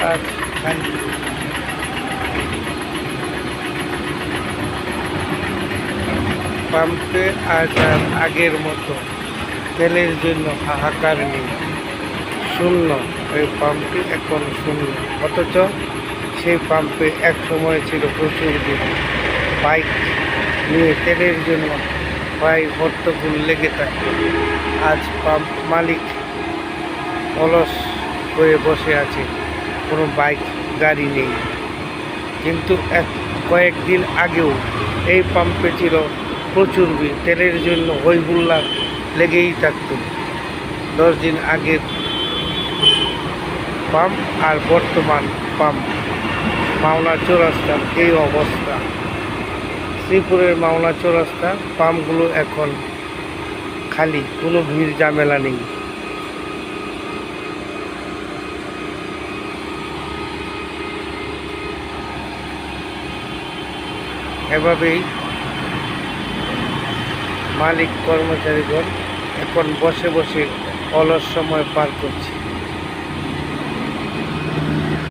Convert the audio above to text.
আজ খালি। পাম্পে আজ আর আগের মতো তেলের জন্য হাহাকার নেই, শূন্য। এই পাম্পটি এখন শূন্য। অথচ সেই পাম্পে এক সময় ছিল প্রচুর ভিড়। বাইক নিয়ে তেলের জন্য প্রায় হট্টগোল লেগে থাকত। আজ পাম্প মালিক অলস হয়ে বসে আছে, কোনো বাইক গাড়ি নেই। কিন্তু কয়েকদিন আগেও এই পাম্পে ছিল প্রচুর ভিড়, তেলের জন্য হই হুল্লা লেগেই থাকত। 10 দিন আগের পাম্প আর বর্তমান পাম্প, মাওনা চৌরাস্তার এই অবস্থা। শ্রীপুরের মাওনা চৌরাস্তা পাম্পগুলো এখন খালি, কোনো ভিড় ঝামেলা নেই। এভাবেই মালিক কর্মচারীগণ এখন বসে বসে অলস সময় পার করছে।